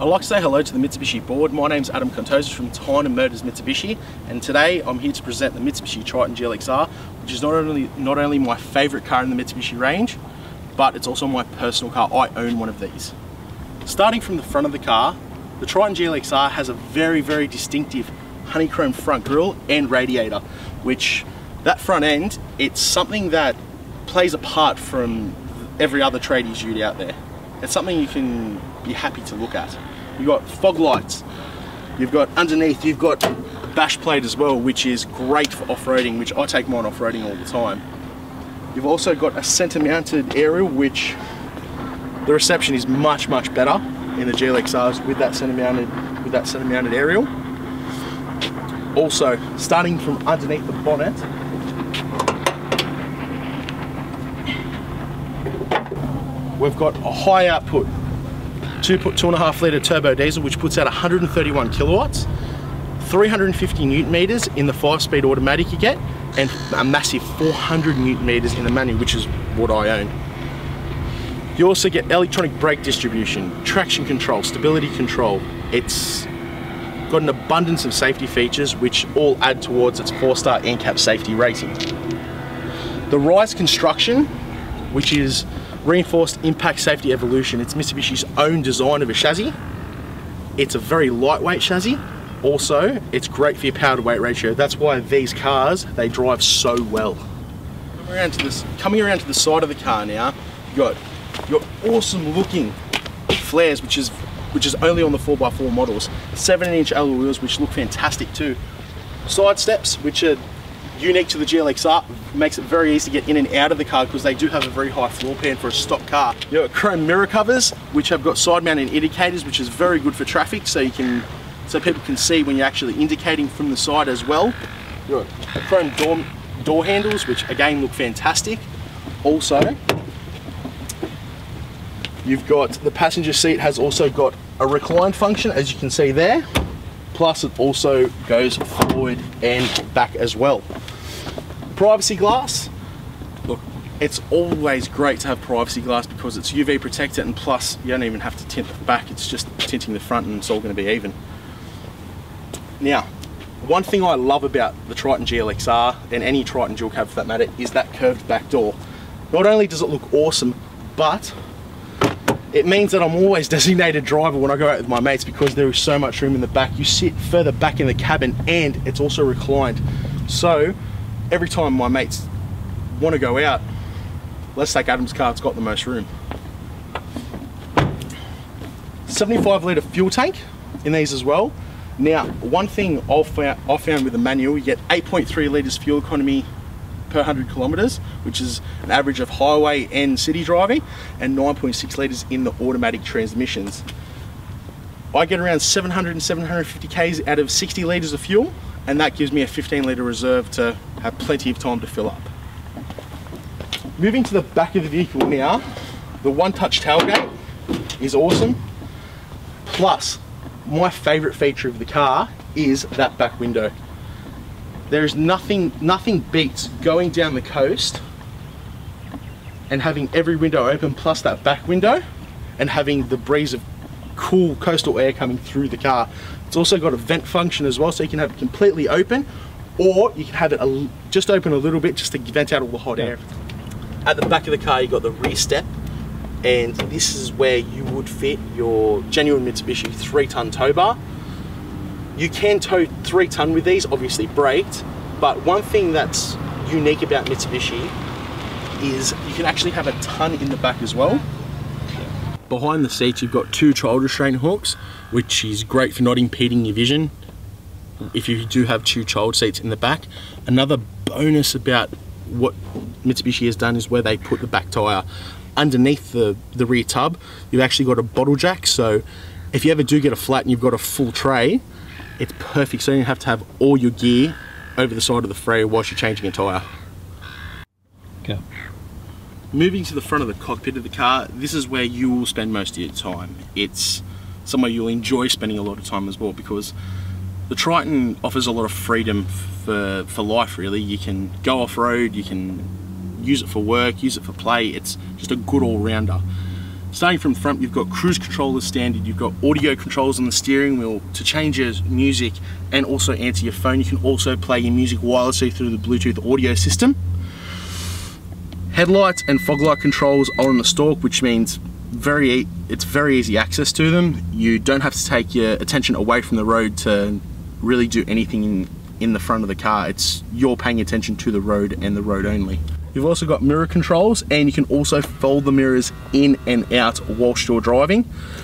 I'd like to say hello to the Mitsubishi board. My name's Adam Contosis from Triton Motors Mitsubishi, and today I'm here to present the Mitsubishi Triton GLXR, which is not only my favourite car in the Mitsubishi range, but it's also my personal car. I own one of these. Starting from the front of the car, the Triton GLXR has a very, very distinctive honeycomb front grille and radiator, which that front end, it's something that plays apart from every other tradies ute out there. It's something you can be happy to look at. You've got fog lights, you've got underneath, you've got bash plate as well, which is great for off-roading, which I take mine off-roading all the time. You've also got a center mounted aerial, which the reception is much better in the GLXRs with that center mounted aerial. Also, starting from underneath the bonnet, we've got a high output 2.5 litre turbo diesel, which puts out 131 kilowatts, 350 newton meters in the 5-speed automatic you get, and a massive 400 newton meters in the manual, which is what I own. You also get electronic brake distribution, traction control, stability control. It's got an abundance of safety features which all add towards its 4-star NCAP safety rating. The Rise construction, which is reinforced impact safety evolution. It's Mitsubishi's own design of a chassis. It's a very lightweight chassis. Also, it's great for your power to weight ratio. That's why these cars, they drive so well. Coming around to the side of the car now, you've got your awesome looking flares, which is only on the 4x4 models. 7-inch alloy wheels, which look fantastic too. Side steps, which are unique to the GLXR, makes it very easy to get in and out of the car because they do have a very high floor pan for a stock car. You've got chrome mirror covers, which have got side mounted indicators, which is very good for traffic, so people can see when you're actually indicating from the side as well. You've got chrome door handles, which again look fantastic. Also, you've got the passenger seat has also got a recline function, as you can see there. Plus it also goes forward and back as well. Privacy glass. Look, it's always great to have privacy glass because it's UV protected, and plus you don't even have to tint the back, it's just tinting the front and it's all going to be even. Now, one thing I love about the Triton GLXR, and any Triton dual cab for that matter, is that curved back door. Not only does it look awesome, but it means that I'm always designated driver when I go out with my mates because there is so much room in the back. You sit further back in the cabin and it's also reclined. So every time my mates want to go out, let's take Adam's car, it's got the most room. 75 litre fuel tank in these as well. Now, one thing I found with the manual, you get 8.3 litres fuel economy per 100 kilometers, which is an average of highway and city driving, and 9.6 litres in the automatic transmissions. I get around 700 and 750 k's out of 60 litres of fuel, and that gives me a 15 litre reserve to have plenty of time to fill up. Moving to the back of the vehicle now, the one-touch tailgate is awesome. Plus, my favourite feature of the car is that back window. There's nothing beats going down the coast and having every window open, plus that back window, and having the breeze of cool coastal air coming through the car. It's also got a vent function as well, so you can have it completely open, or you can have it just open a little bit just to vent out all the hot air. At the back of the car, you've got the rear step, and this is where you would fit your genuine Mitsubishi 3-ton tow bar. You can tow 3-ton with these, obviously braked, but one thing that's unique about Mitsubishi is you can actually have a ton in the back as well. Behind the seats you've got 2 child restraint hooks, which is great for not impeding your vision if you do have 2 child seats in the back. Another bonus about what Mitsubishi has done is where they put the back tyre underneath the rear tub. You've actually got a bottle jack, so if you ever do get a flat and you've got a full tray, it's perfect, so you don't have to have all your gear over the side of the Freya whilst you're changing a tyre. Okay. Moving to the front of the cockpit of the car, this is where you will spend most of your time. It's somewhere you'll enjoy spending a lot of time as well, because the Triton offers a lot of freedom for life really. You can go off-road, you can use it for work, use it for play. It's just a good all-rounder. Starting from the front, you've got cruise control as standard, you've got audio controls on the steering wheel to change your music and also answer your phone. You can also play your music wirelessly through the Bluetooth audio system. Headlights and fog light controls are on the stalk, which means it's very easy access to them. You don't have to take your attention away from the road to really do anything in the front of the car. You're paying attention to the road and the road only. You've also got mirror controls, and you can also fold the mirrors in and out whilst you're driving,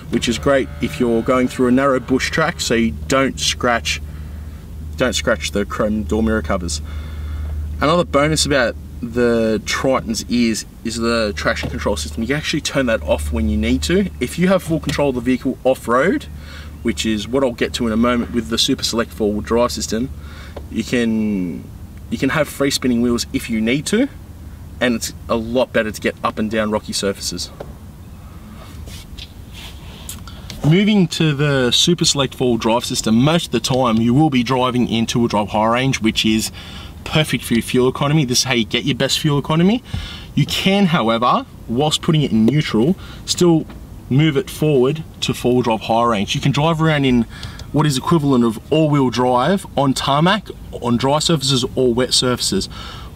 which is great if you're going through a narrow bush track, so you don't scratch the chrome door mirror covers. Another bonus about the Tritons is the traction control system. You can actually turn that off when you need to. If you have full control of the vehicle off-road, which is what I'll get to in a moment with the Super Select 4-wheel drive system, you can have free spinning wheels if you need to, and it's a lot better to get up and down rocky surfaces. Moving to the Super Select 4-wheel drive system, most of the time you will be driving in two-wheel drive high range, which is perfect for your fuel economy. This is how you get your best fuel economy. You can, however, whilst putting it in neutral, still move it forward to four-wheel drive high range. You can drive around in what is equivalent of all-wheel drive on tarmac, on dry surfaces or wet surfaces,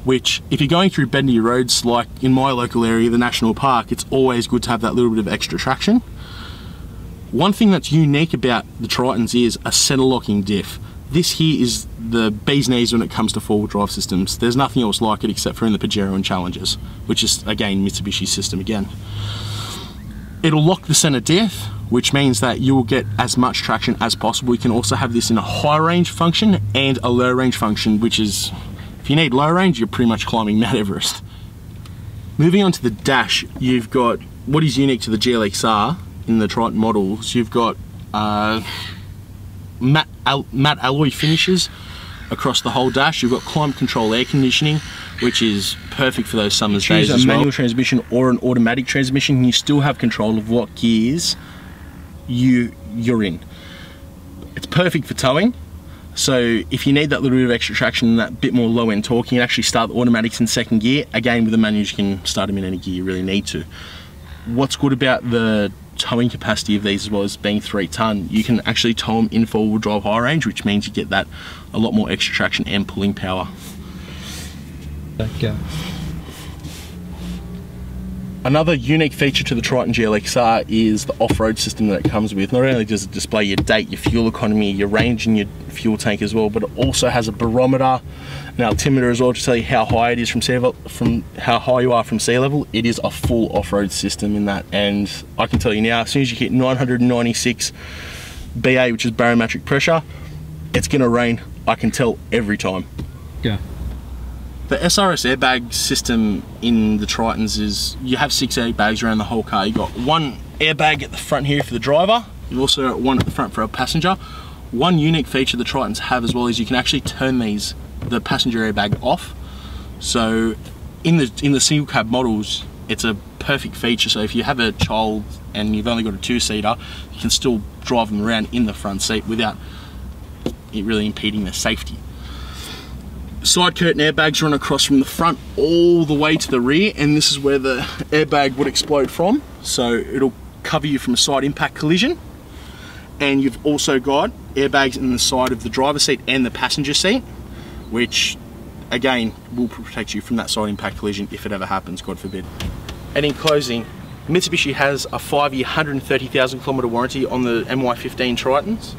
which if you're going through bendy roads like in my local area, the National Park, it's always good to have that little bit of extra traction. One thing that's unique about the Tritons is a center locking diff. This here is the bee's knees when it comes to four-wheel drive systems. There's nothing else like it except for in the Pajero and Challengers, which is again Mitsubishi's system again. It'll lock the center diff, which means that you will get as much traction as possible. You can also have this in a high range function and a low range function, which is, if you need low range, you're pretty much climbing Mount Everest. Moving on to the dash, you've got what is unique to the GLXR in the Triton models. You've got matte alloy finishes across the whole dash. You've got climate control air conditioning, which is perfect for those summer's days as well. Choose a manual transmission or an automatic transmission, and you still have control of what gears you're in. It's perfect for towing. So if you need that little bit of extra traction and that bit more low-end torque, you can actually start the automatics in second gear. Again, with the manuals, you can start them in any gear you really need to. What's good about the towing capacity of these, as well as being 3 ton, you can actually tow them in four-wheel drive high range, which means you get that a lot more extra traction and pulling power. Okay. Another unique feature to the Triton GLXR is the off-road system that it comes with. Not only does it display your date, your fuel economy, your range and your fuel tank as well, but it also has a barometer, an altimeter as well, to tell you how high it is from sea level, from how high you are from sea level. It is a full off-road system in that, and I can tell you now, as soon as you hit 996 BA, which is barometric pressure, it's gonna rain. I can tell every time. Yeah. The SRS airbag system in the Tritons is, you have 6 airbags around the whole car. You've got one airbag at the front here for the driver. You've also got one at the front for a passenger. One unique feature the Tritons have as well is you can actually turn the passenger airbag off. So in the single cab models, it's a perfect feature. So if you have a child and you've only got a 2-seater, you can still drive them around in the front seat without it really impeding their safety. Side curtain airbags run across from the front all the way to the rear, and this is where the airbag would explode from. So it'll cover you from a side impact collision. And you've also got airbags in the side of the driver's seat and the passenger seat, which again will protect you from that side impact collision if it ever happens, God forbid. And in closing, Mitsubishi has a 5-year, 130,000 kilometer warranty on the MY15 Tritons,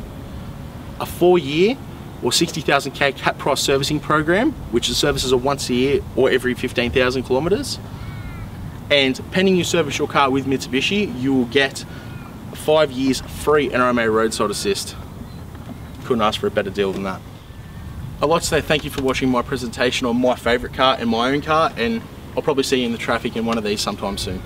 a 4-year or 60,000 K cap price servicing program, which the services are once a year or every 15,000 kilometers. And pending you service your car with Mitsubishi, you will get 5 years free NRMA roadside assist. Couldn't ask for a better deal than that. I'd like to say thank you for watching my presentation on my favourite car and my own car, and I'll probably see you in the traffic in one of these sometime soon.